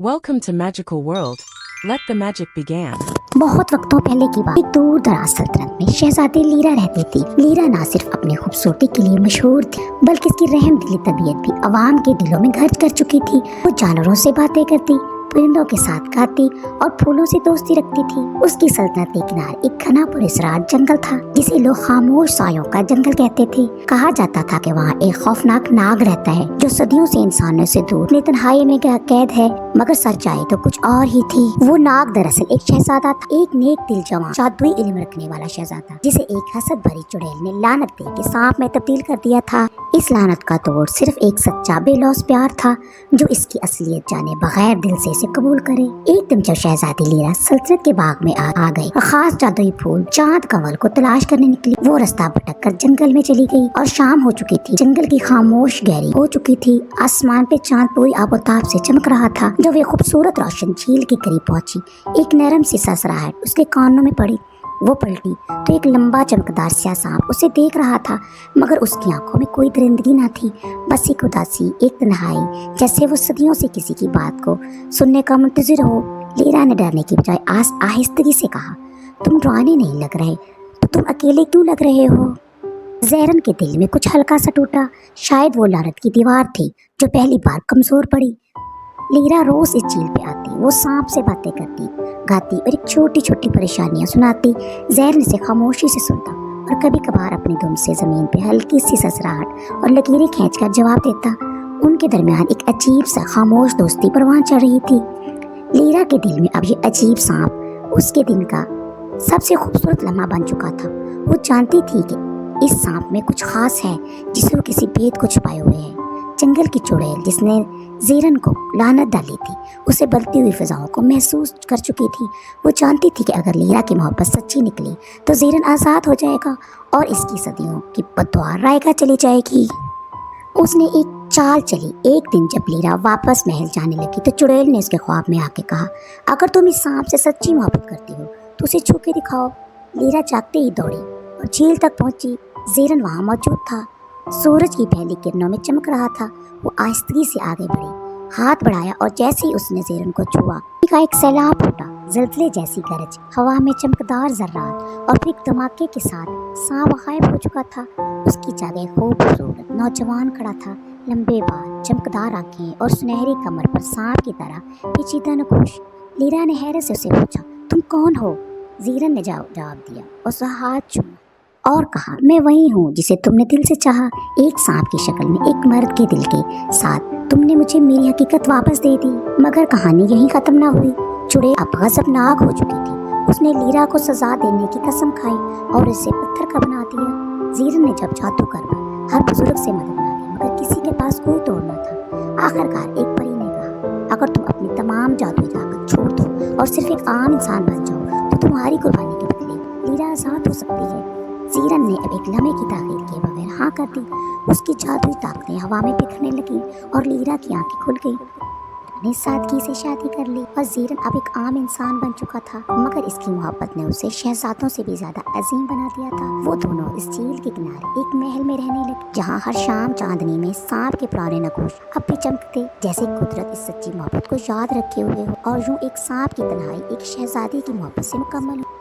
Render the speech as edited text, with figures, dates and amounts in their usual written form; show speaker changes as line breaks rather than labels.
Welcome to Magical World. Let the magic begin.
बहुत वक्तों पहले की बात, एक दूर दराज सल्तनत में शहजादी लीरा रहती थी। लीरा ना सिर्फ अपनी खूबसूरती के लिए मशहूर थी, बल्कि इसकी रहमदिली तबीयत भी अवाम के दिलों में घर कर चुकी थी। वो जानवरों से बातें करती, परिंदों के साथ गाती और फूलों से दोस्ती रखती थी। उसकी सल्तनत के किनारे एक घना पुरस्कार जंगल था, जिसे लोग खामोश सायों का जंगल कहते थे। कहा जाता था कि वहाँ एक खौफनाक नाग रहता है, जो सदियों से इंसानों से दूर अपनी तन्हाई में कैद है। मगर सच्चाई तो कुछ और ही थी। वो नाग दरअसल एक शहजादा था, एक नेक दिल जवान जादुई इल्म रखने वाला शहजादा, जिसे एक हसद भरी चुड़ैल ने लानत दे के सांप में तब्दील कर दिया था। इस लानत का तोड़ सिर्फ एक सच्चा बेलौस प्यार था, जो इसकी असलियत जाने बगैर दिल से इसे कबूल करे। एक दिन जब शहजादी लीरा सल्तनत के बाग में आ गई और खास जादुई फूल चांद कंवल को तलाश करने निकली, वो रास्ता भटक कर जंगल में चली गई और शाम हो चुकी थी। जंगल की खामोश गहरी हो चुकी थी। आसमान पे चांद पूरी आबोताब से चमक रहा था। जब वे खूबसूरत रोशन झील के करीब पहुंची, एक नरम सी ससराहट उसके कानों में पड़ी। वो पलटी तो एक लंबा चमकदार स्याह सांप उसे देख रहा था, मगर उसकी आंखों में कोई दरिंदगी न थी, बस एक उदासी, एक तन्हाई, जैसे वो सदियों से किसी की बात को सुनने का मुंतजिर हो। लीरा ने डरने की बजाय आहिस्तगी से कहा, तुम डराने नहीं लग रहे, तो तुम अकेले क्यों लग रहे हो? ज़हरन के दिल में कुछ हल्का सा टूटा। शायद वो लानत की दीवार थी जो पहली बार कमजोर पड़ी। लीरा रोज इस झील पे आती, वो सांप से बातें करती, गाती और एक छोटी छोटी परेशानियां सुनाती। ज़हरन से खामोशी से सुनता और कभी कभार अपनी धुन से जमीन पे हल्की सी ससराहट और लकीरें खींचकर जवाब देता। उनके दरमियान एक अजीब सा खामोश दोस्ती परवान चढ़ रही थी। लीरा के दिल में अब ये अजीब सांप उसके दिन का सबसे खूबसूरत लम्हा बन चुका था। वो जानती थी कि इस सांप में कुछ खास है, जिसे वो किसी भेद को छुपाए हुए है। जंगल की चुड़ैल जिसने ज़ेरन को लानत डाली थी, उसे बदलती हुई फिजाओं को महसूस कर चुकी थी। वो जानती थी कि अगर लीरा की मोहब्बत सच्ची निकली तो ज़ेरन आज़ाद हो जाएगा और इसकी सदियों की बददुआ रायगा चली जाएगी। उसने एक चाल चली। एक दिन जब लीरा वापस महल जाने लगी तो चुड़ैल ने उसके ख्वाब में आके कहा, अगर तुम इस सांप से सच्ची मोहब्बत करती हो तो उसे छू के दिखाओ। लीरा जागते ही दौड़ी और झील तक पहुंची। ज़ेरन वहाँ मौजूद था, सूरज की पहली किरणों में चमक रहा था। वो आहिस्तगी से आगे बढ़ी, हाथ बढ़ाया और जैसे ही उसने ज़ेरन को छुआ, का एक सैलाब फूटा, ज़लज़ले जैसी गरज, हवा में चमकदार ज़र्रात और फिर एक धमाके के साथ सांप गायब हो चुका था। उसकी जगह खूबसूरत नौजवान खड़ा था, लंबे बाल, चमकदार आंखें और सुनहरी कमर पर सांप की तरह पेचीदा नक्श। लीरा ने हैरत से उसे पूछा, तुम कौन हो? ज़ेरन ने जवाब दिया, उसका हाथ चूमा और कहा, मैं वही हूँ जिसे तुमने दिल से चाहा। एक सांप की शक्ल में एक मर्द के दिल के साथ तुमने मुझे मेरी हकीकत वापस दे दी। मगर कहानी यहीं खत्म ना हुई। चुड़ैल अब गज़बनाक हो चुकी थी। उसने लीरा को सजा देने की कसम खाई और इसे पत्थर का बना दिया। ज़ेरन ने जब जादू कर हर बुजुर्ग से मदद मांगी, मगर किसी के पास कोई तोड़ न था। आखिरकार एक परी ने कहा, अगर तुम अपनी तमाम जादुई ताकत छोड़ दो और सिर्फ एक आम इंसान बन जाओ तो तुम्हारी कुर्बानी के बदले लीरा आज़ाद हो सकती है। ज़ेरन ने अब एक लम्हे की ताक़ीद किए बगैर हाँ कर दी। उसकी जादुई ताकतें हवा में बिखरने लगी और लीरा की आंखें खुल गई। ने सादगी से शादी कर ली और ज़ेरन अब एक आम इंसान बन चुका था, मगर इसकी मोहब्बत ने उसे शहजादों से भी ज्यादा अजीम बना दिया था। वो दोनों इस झील के किनारे एक महल में रहने लगे, जहाँ हर शाम चांदनी में सांप के पुराने नक्श अब भी चमकते, जैसे कुदरत इस सच्ची मोहब्बत को याद रखे हुए हो। और यूं एक सांप की तन्हाई एक शहजादी की मोहब्बत से मुकम्मल हो।